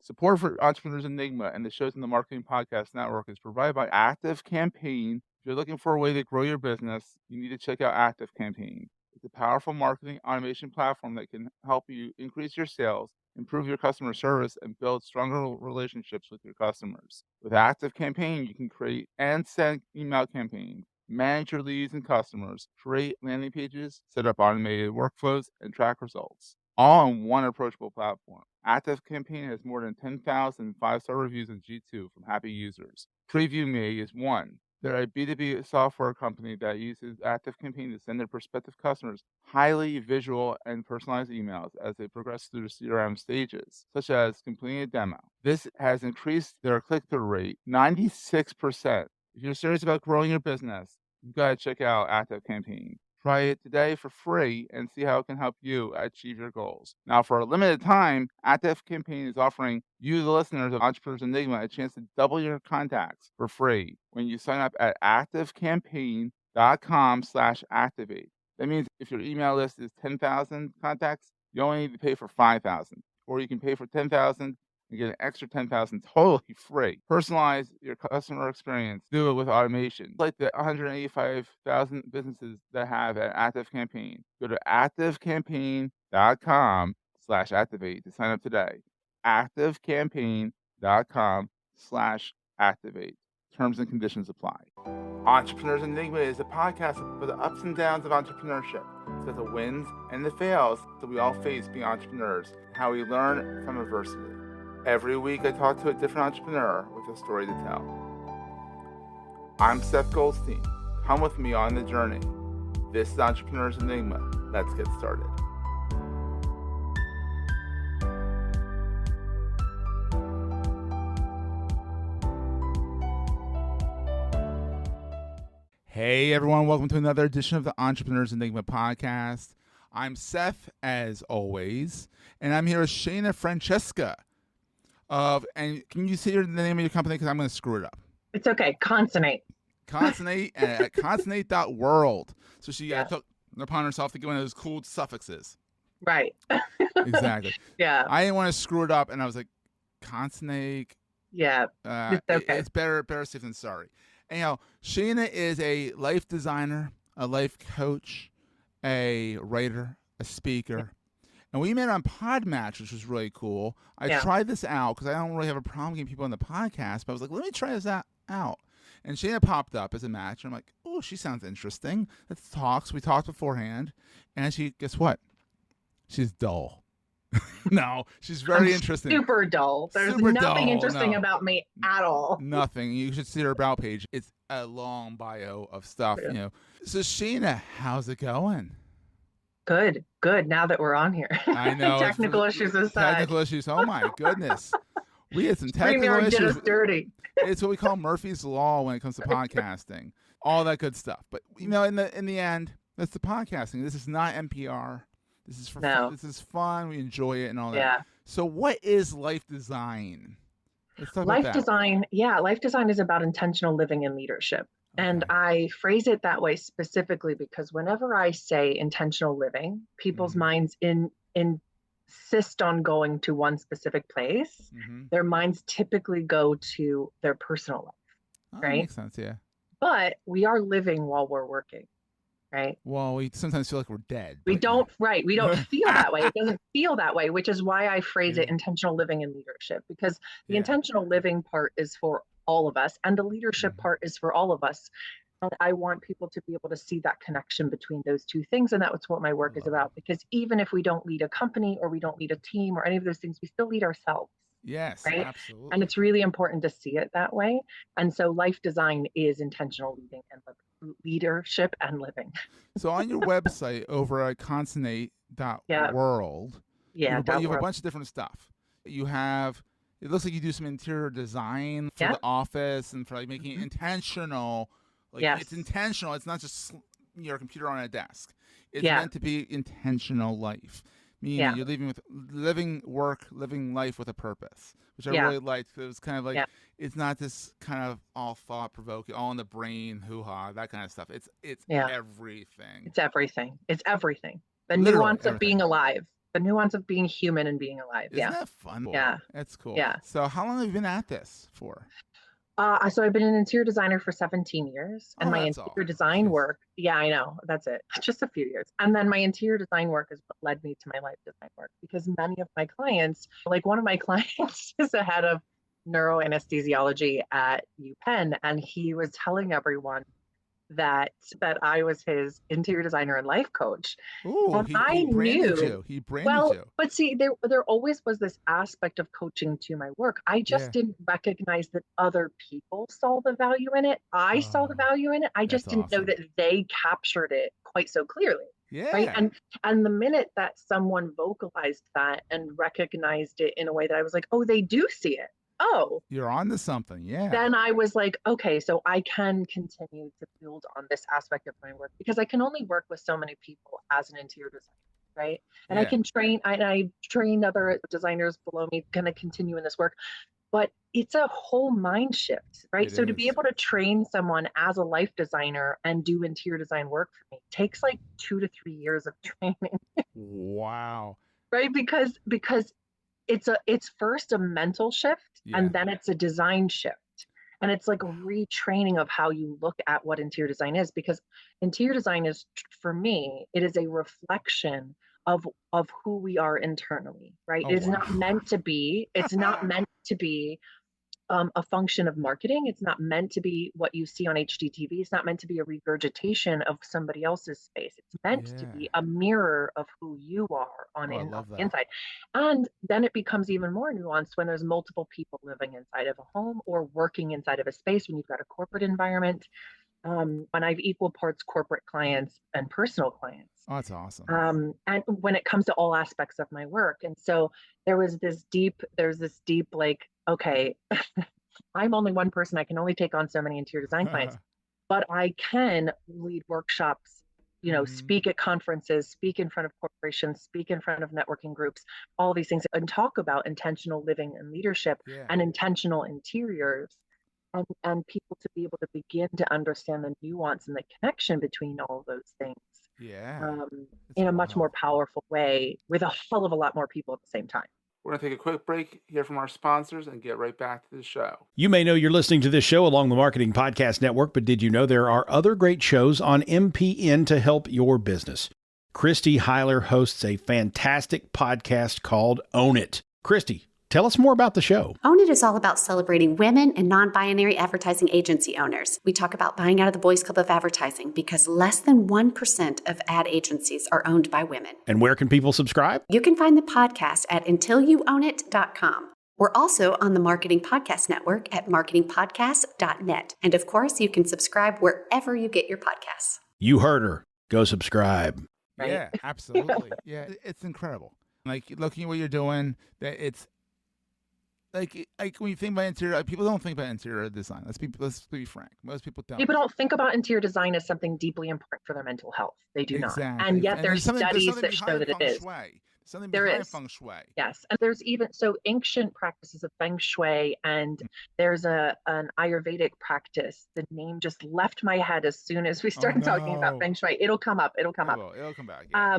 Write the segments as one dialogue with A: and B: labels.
A: Support for Entrepreneurs Enigma and the shows in the Marketing Podcast Network is provided by Active Campaign. If you're looking for a way to grow your business, you need to check out Active Campaign. It's a powerful marketing automation platform that can help you increase your sales, improve your customer service, and build stronger relationships with your customers. With Active Campaign, you can create and send email campaigns, manage your leads and customers, create landing pages, set up automated workflows, and track results, all on one approachable platform. Active Campaign has more than 10,000 five-star reviews on G2 from happy users. Preview Me is one. They're a B2B software company that uses Active Campaign to send their prospective customers highly visual and personalized emails as they progress through the CRM stages, such as completing a demo. This has increased their click-through rate 96%. If you're serious about growing your business, you've got to check out Active Campaign. Try it today for free and see how it can help you achieve your goals. Now, for a limited time, Active Campaign is offering you, the listeners of Entrepreneurs Enigma, a chance to double your contacts for free when you sign up at activecampaign.com/activate. That means if your email list is 10,000 contacts, you only need to pay for 5,000, or you can pay for 10,000 and get an extra 10,000 totally free. Personalize your customer experience. Do it with automation. Like the 185,000 businesses that have an Active Campaign. Go to activecampaign.com/activate to sign up today. activecampaign.com/activate. Terms and conditions apply. Entrepreneurs Enigma is a podcast for the ups and downs of entrepreneurship. It's got the wins and the fails that we all face being entrepreneurs, how we learn from adversity. Every week, I talk to a different entrepreneur with a story to tell. I'm Seth Goldstein. Come with me on the journey. This is Entrepreneurs Enigma. Let's get started. Hey, everyone. Welcome to another edition of the Entrepreneurs Enigma podcast. I'm Seth, as always, and I'm here with Shana Francesca. And can you say the name of your company? Because I'm going to screw it up.
B: It's okay. Consonate
A: at consonate.world. So she
B: Yes.
A: took it upon herself to get one of those cool suffixes.
B: Right.
A: Exactly.
B: Yeah.
A: I didn't want to screw it up, and I was like, consonate.
B: Yeah. It's okay.
A: It's better safe than sorry. Anyhow, Shana is a life designer, a life coach, a writer, a speaker. And we met on Podmatch, which was really cool. I tried this out because I don't really have a problem getting people on the podcast, but I was like, let me try this out. And Shana popped up as a match. And I'm like, oh, she sounds interesting. Let's talk. So we talked beforehand. And guess what? She's dull. No, she's very interesting.
B: Super dull. There's nothing interesting about me at all.
A: Nothing. You should see her about page. It's a long bio of stuff, So Shana, how's it going?
B: Good. Now that we're on here.
A: I know.
B: Technical issues aside.
A: Technical issues. Oh my goodness. We had some technical issues.
B: Did us dirty.
A: It's what we call Murphy's Law when it comes to podcasting. All that good stuff. But in the end, that's the podcasting. This is not NPR. This is This is fun. We enjoy it and all that.
B: Yeah.
A: So what is life design? Let's talk
B: life
A: about that.
B: design. Yeah, life design is about intentional living and leadership. And I phrase it that way specifically because whenever I say intentional living, people's minds insist on going to one specific place. Their minds typically go to their personal life, right?
A: That makes sense, yeah.
B: But we are living while we're working, right?
A: Well, we sometimes feel like we're dead.
B: We don't feel that way. It doesn't feel that way, which is why I phrase it intentional living and leadership, because the intentional living part is for all of us, and the leadership part is for all of us. And I want people to be able to see that connection between those two things. And that's what my work is about, because even if we don't lead a company or we don't lead a team or any of those things, we still lead ourselves.
A: Yes,
B: right?
A: Absolutely.
B: And it's really important to see it that way. And so life design is intentional leading and leadership and living.
A: So on your website over at consonate.world, you have a bunch of different stuff. It looks like you do some interior design for the office and for making it intentional. It's intentional. It's not just your computer on a desk. It's meant to be intentional life. Meaning you're living life with a purpose, which I really liked. It was kind of it's not this kind of all thought-provoking, all in the brain, hoo-ha, that kind of stuff. It's everything.
B: It's everything. The
A: Literally
B: nuance of being alive. The nuance of being human and being alive.
A: Isn't that fun?
B: Yeah.
A: That's cool.
B: Yeah.
A: So how long have you been at this for?
B: So I've been an interior designer for 17 years, and my
A: That's all.
B: interior design
A: Jeez.
B: work, yeah, I know, that's it, just a few years. And then my interior design work is what led me to my life design work, because many of my clients, like one of my clients is the head of neuroanesthesiology at UPenn, and he was telling everyone that I was his interior designer and life coach.
A: Ooh,
B: And
A: he branded you. He branded you.
B: But see, there always was this aspect of coaching to my work. I just didn't recognize that other people saw the value in it. I saw the value in it. I just didn't know that they captured it quite so clearly.
A: Yeah.
B: Right. And the minute that someone vocalized that and recognized it in a way that I was like, oh, they do see it. Oh,
A: you're on to something. Yeah.
B: Then I was like, okay, so I can continue to build on this aspect of my work, because I can only work with so many people as an interior designer, right? And I can I train other designers below me, kind of continue in this work, but it's a whole mind shift, right? So to be able to train someone as a life designer and do interior design work for me takes like 2 to 3 years of training.
A: Wow.
B: Right? Because it's first a mental shift, and then it's a design shift. And it's like a retraining of how you look at what interior design is, because interior design is, for me, it is a reflection of who we are internally, right? It's not meant to be, a function of marketing. It's not meant to be what you see on HGTV. It's not meant to be a regurgitation of somebody else's space. It's meant to be a mirror of who you are on the inside. And then it becomes even more nuanced when there's multiple people living inside of a home or working inside of a space, when you've got a corporate environment. When I've equal parts corporate clients and personal clients.
A: Oh, that's awesome.
B: And when it comes to all aspects of my work. And so there's this deep, like, okay, I'm only one person. I can only take on so many interior design clients, but I can lead workshops, speak at conferences, speak in front of corporations, speak in front of networking groups, all these things, and talk about intentional living and leadership and intentional interiors. And people to be able to begin to understand the nuance and the connection between all of those things in a much more powerful way, with a hell of a lot more people at the same time.
A: We're going to take a quick break, hear from our sponsors, and get right back to the show.
C: You may know you're listening to this show along the Marketing Podcast Network, but did you know there are other great shows on MPN to help your business? Christy Heiler hosts a fantastic podcast called Own It. Christy, tell us more about the show.
D: Own It is all about celebrating women and non-binary advertising agency owners. We talk about buying out of the boys' club of advertising, because less than 1% of ad agencies are owned by women.
C: And where can people subscribe?
D: You can find the podcast at untilyouownit.com. We're also on the Marketing Podcast Network at marketingpodcast.net. And of course, you can subscribe wherever you get your podcasts.
C: You heard her. Go subscribe.
B: Right?
A: Yeah, absolutely. It's incredible. Like, looking at what you're doing, that it's like when you think about interior, people don't think about interior design. Let's be frank. Most people don't.
B: People don't think about interior design as something deeply important for their mental health. They do not. And yet there's studies that show that it is.
A: Something behind feng shui.
B: Yes. And there's even ancient practices of feng shui, and there's an Ayurvedic practice. The name just left my head as soon as we started talking about feng shui. It'll come up. It'll come back. Yeah.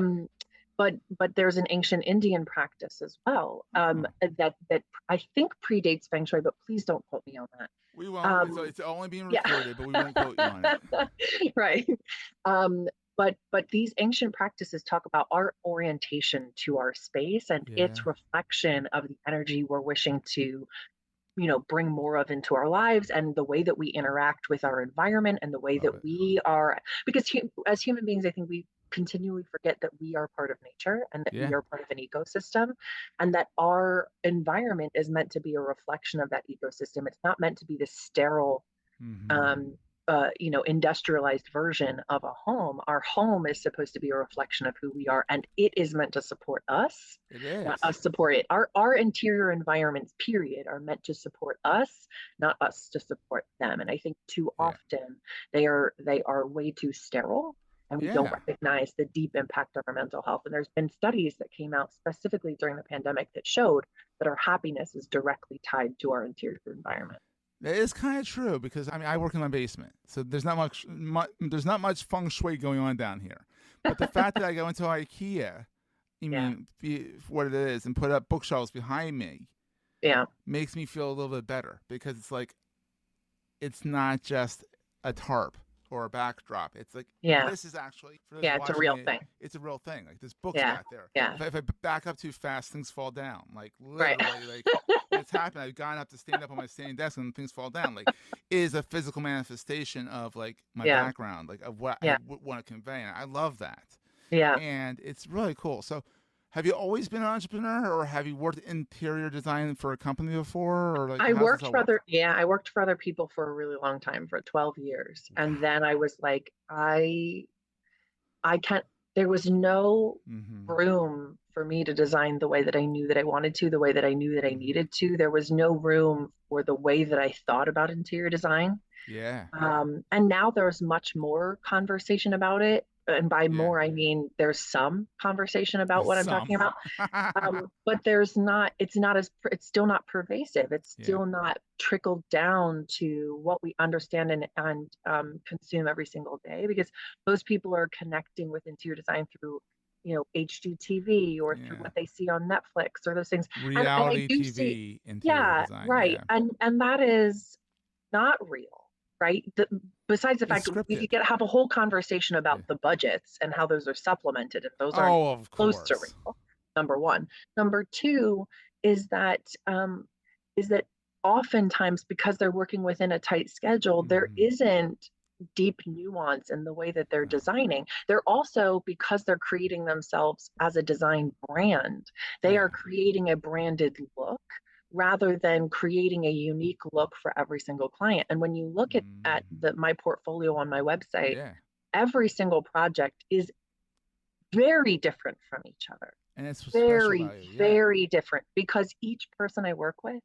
B: But there's an ancient Indian practice as well that I think predates feng shui, but please don't quote me on that.
A: We won't. It's only being recorded, but we won't quote you on it.
B: Right. But these ancient practices talk about our orientation to our space and its reflection of the energy we're wishing to bring more of into our lives, and the way that we interact with our environment, and the way that we are, because as human beings, I think we continually forget that we are part of nature, and that we are part of an ecosystem, and that our environment is meant to be a reflection of that ecosystem. It's not meant to be this sterile, industrialized version of a home. Our home is supposed to be a reflection of who we are, and it is meant to support us, not us support it. Our interior environments, period, are meant to support us, not us to support them. And I think too often they are way too sterile, and we don't recognize the deep impact on our mental health. And there's been studies that came out specifically during the pandemic that showed that our happiness is directly tied to our interior environment.
A: That is kind of true, because I work in my basement, so there's not much feng shui going on down here. But the fact that I go into IKEA,
B: Yeah.
A: What it is, and put up bookshelves behind me.
B: Yeah.
A: Makes me feel a little bit better because it's like it's not just a tarp or a backdrop. It's like this is actually for those
B: it's a
A: watching
B: real
A: it,
B: thing.
A: it's a real thing. Like this book's
B: Yeah.
A: got there.
B: Yeah.
A: If I back up too fast, things fall down. Like
B: Right.
A: literally, like it's happened. I've gone up to stand up on my standing desk and things fall down. Like it is a physical manifestation of like my background, like of what I want to convey. And I love that.
B: Yeah.
A: And it's really cool. So have you always been an entrepreneur, or have you worked interior design for a company before, or like
B: I
A: how's
B: worked
A: this all
B: for
A: work?
B: I worked for other people for a really long time, for 12 years. And then I was like, I can't, there was no room for me to design the way that I knew that I wanted to, the way that I knew that I needed to. There was no room for the way that I thought about interior design.
A: Yeah.
B: And now there's much more conversation about it. And by
A: Yeah.
B: more, I mean there's some conversation about what I'm talking about. But it's still not pervasive. It's still not trickled down to what we understand and consume every single day, because most people are connecting with interior design through, HGTV or through what they see on Netflix or those things.
A: Reality
B: and I do
A: TV interior design.
B: right.
A: Yeah.
B: And that is not real. Right. Besides the fact we could have a whole conversation about the budgets and how those are supplemented, and those aren't close to real. Number one. Number two is that oftentimes, because they're working within a tight schedule, there isn't deep nuance in the way that they're designing. They're also, because they're creating themselves as a design brand, they are creating a branded look rather than creating a unique look for every single client. And when you look at my portfolio on my website, every single project is very different from each other.
A: And it's
B: very, very different, because each person I work with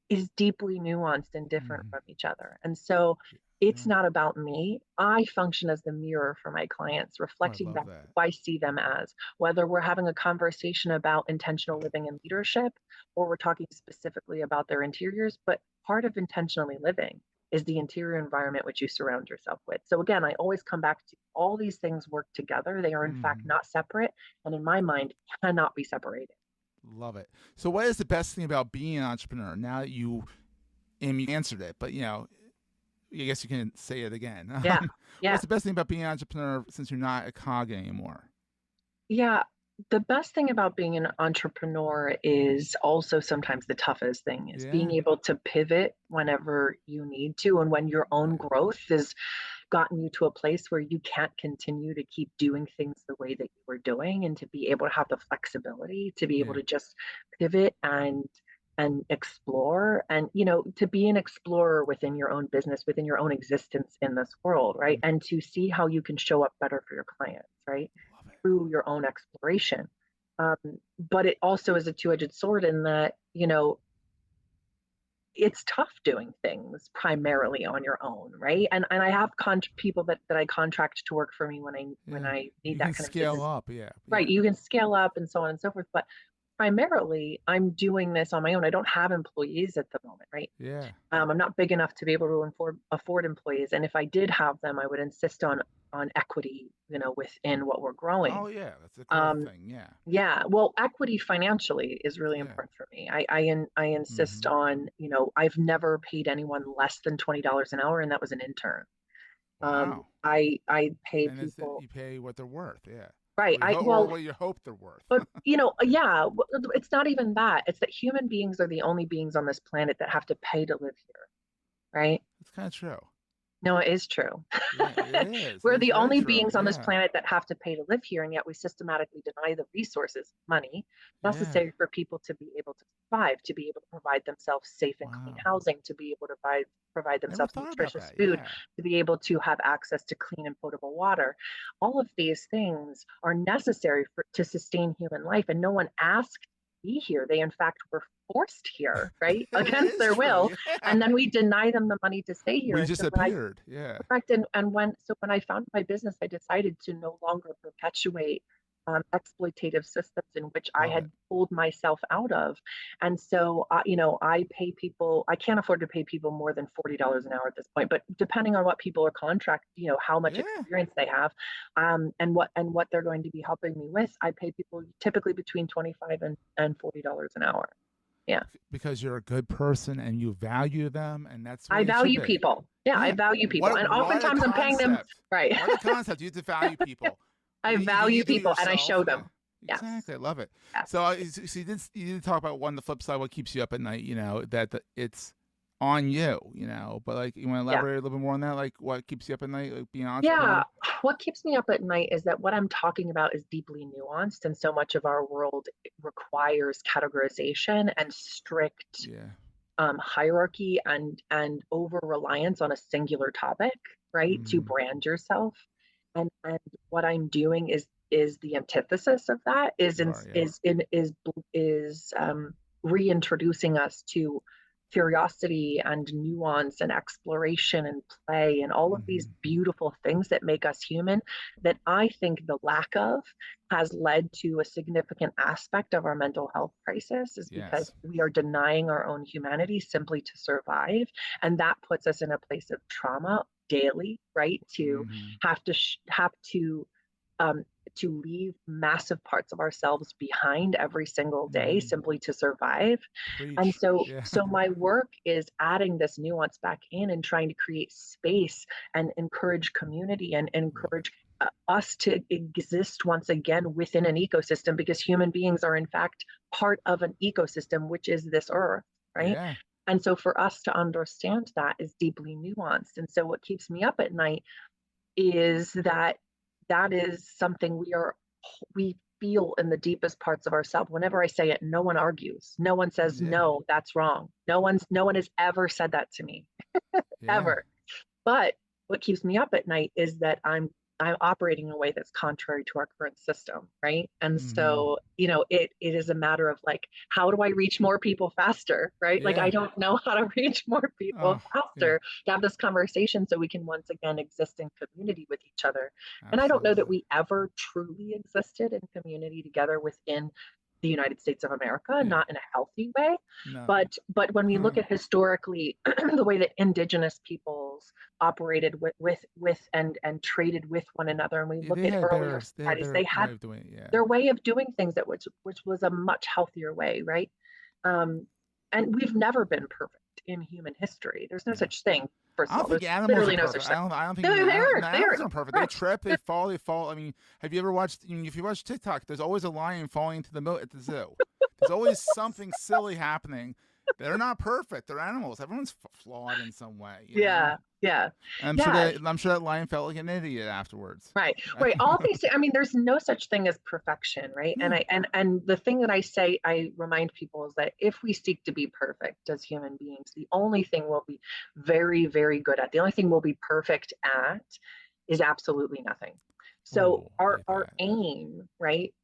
B: is deeply nuanced and different from each other. And so it's not about me. I function as the mirror for my clients, reflecting who I see them as, whether we're having a conversation about intentional living and leadership, or we're talking specifically about their interiors. But part of intentionally living is the interior environment which you surround yourself with. So again, I always come back to all these things work together. They are in fact not separate, and in my mind cannot be separated.
A: Love it. So what is the best thing about being an entrepreneur? Now that you answered it, but I guess you can say it again. What's the best thing about being an entrepreneur since you're not a cog anymore?
B: Yeah. The best thing about being an entrepreneur is also sometimes the toughest thing is being able to pivot whenever you need to, and when your own growth has gotten you to a place where you can't continue to keep doing things the way that you were doing, and to be able to have the flexibility to be able to just pivot and explore, and to be an explorer within your own business, within your own existence in this world, right? And to see how you can show up better for your clients, right? Through your own exploration. But it also is a two-edged sword in that, it's tough doing things primarily on your own, right? And I have people that I contract to work for me when I need that kind of
A: scale up,
B: right? You can scale up and so on and so forth, but primarily I'm doing this on my own. I don't have employees at the moment, right?
A: Yeah.
B: I'm not big enough to be able to afford employees, and if I did have them, I would insist on equity, within what we're growing.
A: Oh yeah, that's a cool thing. Yeah.
B: Yeah. Well, equity financially is really important for me. I insist on, I've never paid anyone less than $20 an hour, and that was an intern.
A: Wow.
B: I pay
A: and
B: people.
A: You pay what they're worth. Yeah.
B: Right.
A: Or what you hope they're worth.
B: But it's not even that. It's that human beings are the only beings on this planet that have to pay to live here, right?
A: It's kind of true.
B: No, it is true.
A: Yeah, it is.
B: We're the only beings on this planet that have to pay to live here, and yet we systematically deny the resources, money, necessary for people to be able to survive, to be able to provide themselves safe and clean housing, to be able to provide themselves nutritious food, to be able to have access to clean and potable water. All of these things are necessary to sustain human life, and no one asked to be here. They, in fact, were forced here, right? Against their will. Yeah. And then we deny them the money to stay here.
A: We just appeared. Yeah.
B: Correct. And when I founded my business, I decided to no longer perpetuate exploitative systems in which I
A: Love it.
B: had pulled myself out of. And so, I pay people, I can't afford to pay people more than $40 an hour at this point, but depending on what people are contract, how much
A: Yeah.
B: experience they have, and what they're going to be helping me with, I pay people typically between 25 and $40 an hour. Yeah.
A: Because you're a good person and you value them, and that's the way
B: I
A: it should
B: value
A: be.
B: people. Yeah, I value people. And oftentimes I'm paying them, right?
A: What a concept. You have to value people.
B: I
A: You
B: value
A: do it
B: people and I
A: yourself.
B: show them.
A: Yeah, exactly.
B: Yes.
A: I love it.
B: Yes.
A: So you did talk about the flip side, what keeps you up at night, that it's on you, but like, you want to elaborate a little bit more on that? Like what keeps you up at night, like being an entrepreneur?
B: Yeah. What keeps me up at night is that what I'm talking about is deeply nuanced. And so much of our world requires categorization and strict hierarchy and over reliance on a singular topic, right? To brand yourself. And what I'm doing is the antithesis of that, reintroducing us to curiosity and nuance and exploration and play and all of these beautiful things that make us human, that I think the lack of has led to a significant aspect of our mental health crisis, is because we are denying our own humanity simply to survive. And that puts us in a place of trauma daily, right? To have to leave massive parts of ourselves behind every single day simply to survive.
A: Preach.
B: And so my work is adding this nuance back in and trying to create space and encourage community and encourage us to exist once again within an ecosystem, because human beings are in fact part of an ecosystem, which is this earth, right? Yeah. And so for us to understand that is deeply nuanced. And so what keeps me up at night is that is something we feel in the deepest parts of ourselves. Whenever I say it, no one argues. No one says, no, that's wrong. No one has ever said that to me, ever. But what keeps me up at night is that I'm operating in a way that's contrary to our current system, right? And so, it is a matter of like, how do I reach more people faster, right? Like, I don't know how to reach more people faster to have this conversation so we can once again exist in community with each other. Absolutely. And I don't know that we ever truly existed in community together within the United States of America, not in a healthy way. No. But when we look at historically the way that indigenous peoples operated with and traded with one another, and we look at earlier societies, they had their way of doing things that which was a much healthier way, right? And we've never been perfect in human history. There's no such thing. First of all, there's literally no such thing.
A: I don't think animals are perfect. They trip, they fall. I mean, have you ever watched? If you watch TikTok, there's always a lion falling into the moat at the zoo. There's always something silly happening. They're not perfect. They're animals. Everyone's flawed in some way.
B: Yeah.
A: I'm sure that lion felt like an idiot afterwards.
B: Right. All these things. I mean, there's no such thing as perfection, right? Yeah. And the thing that I remind people is that if we seek to be perfect as human beings, the only thing we'll be very, very good at, the only thing we'll be perfect at, is absolutely nothing. So our aim, right,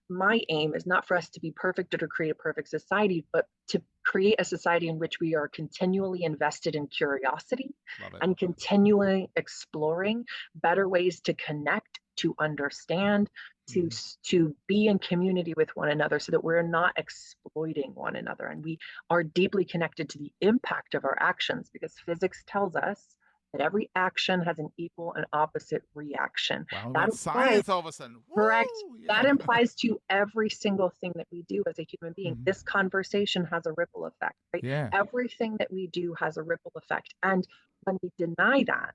B: my aim is not for us to be perfect or to create a perfect society, but to create a society in which we are continually invested in curiosity and continually exploring better ways to connect, to understand, to be in community with one another, so that we're not exploiting one another. And we are deeply connected to the impact of our actions, because physics tells us that every action has an equal and opposite reaction.
A: Wow, that's science all of a sudden.
B: Correct. That implies to every single thing that we do as a human being. This conversation has a ripple effect, right? Yeah. Everything that we do has a ripple effect. And when we deny that,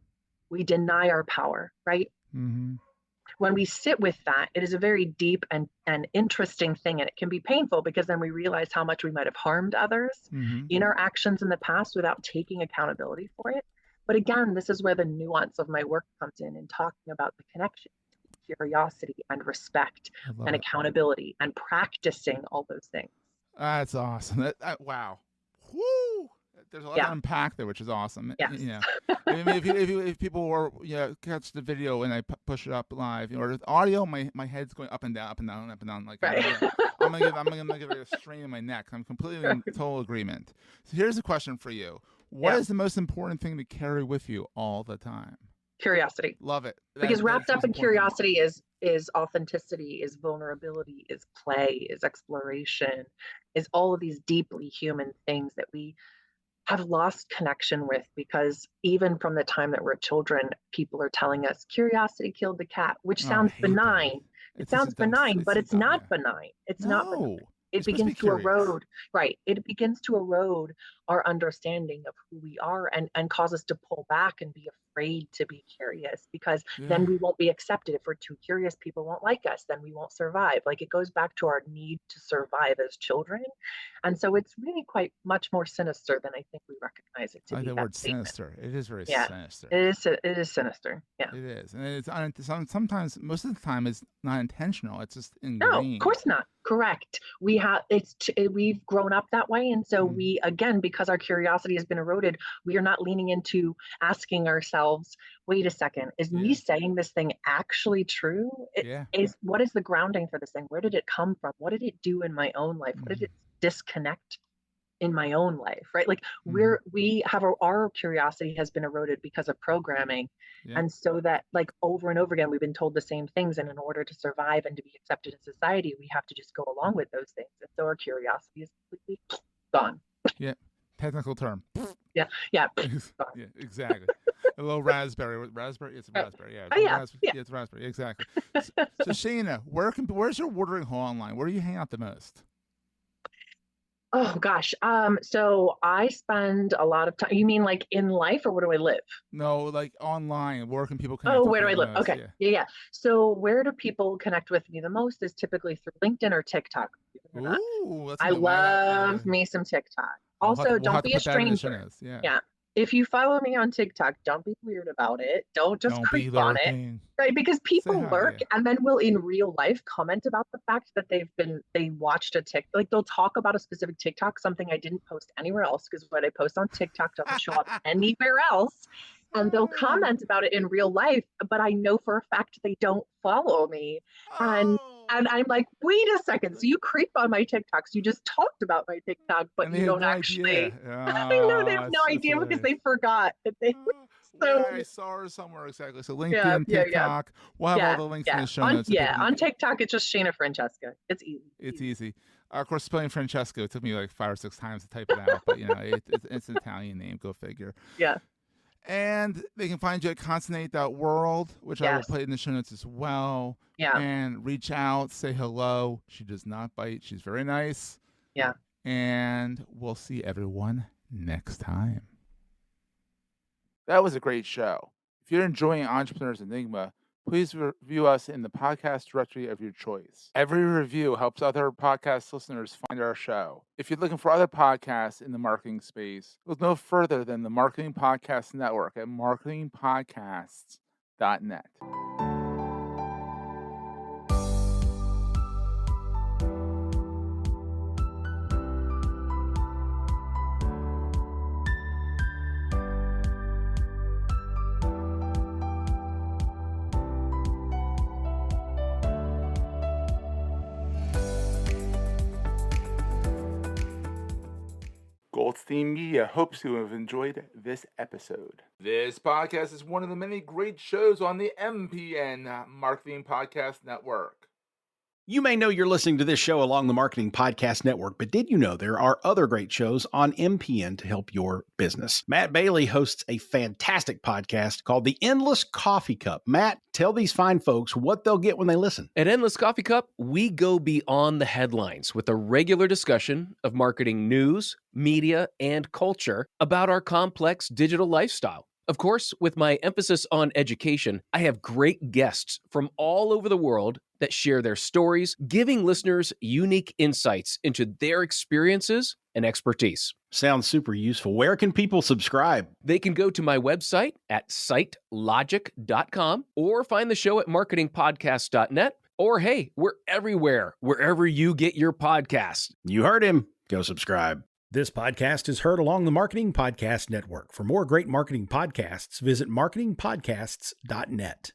B: we deny our power, right? When we sit with that, it is a very deep and interesting thing. And it can be painful, because then we realize how much we might have harmed others in our actions in the past without taking accountability for it. But again, this is where the nuance of my work comes in talking about the connection between curiosity and respect and accountability and practicing all those things.
A: That's awesome. Wow. Woo! There's a lot to unpack there, which is awesome.
B: Yes.
A: I mean, if people were catch the video and I push it up live, or the audio, my head's going up and down, up and down, up and down. Like I'm gonna give it a strain in my neck. I'm completely in total agreement. So here's a question for you. What is the most important thing to carry with you all the time?
B: Curiosity.
A: Love it.
B: Because wrapped
A: That's
B: up in
A: most important.
B: curiosity is authenticity, is vulnerability, is play, is exploration, is all of these deeply human things that we have lost connection with, because even from the time that we're children, people are telling us curiosity killed the cat, which
A: Oh, I
B: sounds
A: hate that.
B: benign. It
A: It's just a
B: sounds
A: dumb.
B: benign,
A: It's
B: but
A: so
B: it's
A: dumb.
B: not
A: Yeah.
B: benign. It's not benign.
A: No.
B: It
A: You're supposed to be
B: begins to
A: curious.
B: erode, right? It begins to erode our understanding of who we are, and cause us to pull back and be afraid to be curious, because then
A: Yeah.
B: we won't be accepted. If we're too curious, people won't like us, then we won't survive. Like, it goes back to our need to survive as children. And so it's really quite much more sinister than I think we recognize it to
A: I like
B: be,
A: the
B: that
A: word
B: statement.
A: sinister. It is very
B: Yeah,
A: sinister.
B: it is sinister. Yeah.
A: It is, and sometimes, most of the time, it's not intentional. It's just
B: No, of
A: ingrained.
B: course not. Correct. We've grown up that way. And so we, again, because our curiosity has been eroded, we are not leaning into asking ourselves, wait a second, is me
A: Yeah.
B: saying this thing actually true?
A: Yeah.
B: What is the grounding for this thing? Where did it come from? What did it do in my own life? What did it disconnect in my own life, right? Like, we have our curiosity has been eroded because of programming.
A: Yeah.
B: And so that, like, over and over again, we've been told the same things. And in order to survive and to be accepted in society, we have to just go along with those things. And so our curiosity is completely gone.
A: Yeah. Technical term.
B: Yeah.
A: Yeah, exactly. A little raspberry. Raspberry? It's a raspberry. Yeah.
B: Oh, yeah.
A: Yeah, it's raspberry. Exactly. So Shana, where's your watering hole online? Where do you hang out the most?
B: Oh gosh. So I spend a lot of time. You mean like in life, or where do I live?
A: No, like online. Where can people connect
B: Oh,
A: with
B: where
A: you
B: do I
A: the
B: live?
A: most?
B: Okay. Yeah. So where do people connect with me the most is typically through LinkedIn or TikTok. believe it or not.
A: Ooh, that's
B: I love me some TikTok. Also, don't be a stranger.
A: Yeah.
B: Yeah. If you follow me on TikTok, don't be weird about it. Don't just
A: Don't be
B: creep on it.
A: lurking.
B: Right, because people
A: hi,
B: lurk
A: yeah.
B: and then will in real life comment about the fact that they watched a TikTok. Like, they'll talk about a specific TikTok, something I didn't post anywhere else, because what I post on TikTok doesn't show up anywhere else. And they'll comment about it in real life, but I know for a fact they don't follow me. And I'm like, wait a second. So you creep on my TikToks. You just talked about my TikTok, but
A: And they
B: you
A: have
B: don't
A: no
B: actually.
A: idea.
B: I know they have no
A: That's
B: idea because
A: hilarious.
B: they forgot that they.
A: Yeah, I saw her somewhere, exactly. So LinkedIn,
B: Yeah.
A: TikTok. We'll have all the links in the show notes.
B: On TikTok, it's just Shana Francesca. It's easy.
A: It's easy. Of course, spelling Francesca, it took me like 5 or 6 times to type it out, but it's an Italian name. Go figure.
B: Yeah.
A: And they can find you at consonate.world, which I will
B: Yes.
A: put in the show notes as well.
B: Yeah.
A: And reach out, say hello. She does not bite. She's very nice.
B: Yeah.
A: And we'll see everyone next time. That was a great show. If you're enjoying Entrepreneurs Enigma, please review us in the podcast directory of your choice. Every review helps other podcast listeners find our show. If you're looking for other podcasts in the marketing space, look no further than the Marketing Podcast Network at marketingpodcasts.net. Goldstein Media hopes you have enjoyed this episode. This podcast is one of the many great shows on the MPN Marketing Podcast Network.
C: You may know you're listening to this show along the Marketing Podcast Network, but did you know there are other great shows on MPN to help your business? Matt Bailey hosts a fantastic podcast called The Endless Coffee Cup. Matt, tell these fine folks what they'll get when they listen.
E: At Endless Coffee Cup, we go beyond the headlines with a regular discussion of marketing news, media, and culture about our complex digital lifestyle. Of course, with my emphasis on education, I have great guests from all over the world that share their stories, giving listeners unique insights into their experiences and expertise.
C: Sounds super useful. Where can people subscribe?
E: They can go to my website at sitelogic.com or find the show at marketingpodcast.net. Or hey, we're everywhere, wherever you get your podcasts.
C: You heard him. Go subscribe. This podcast is heard along the Marketing Podcast Network. For more great marketing podcasts, visit marketingpodcasts.net.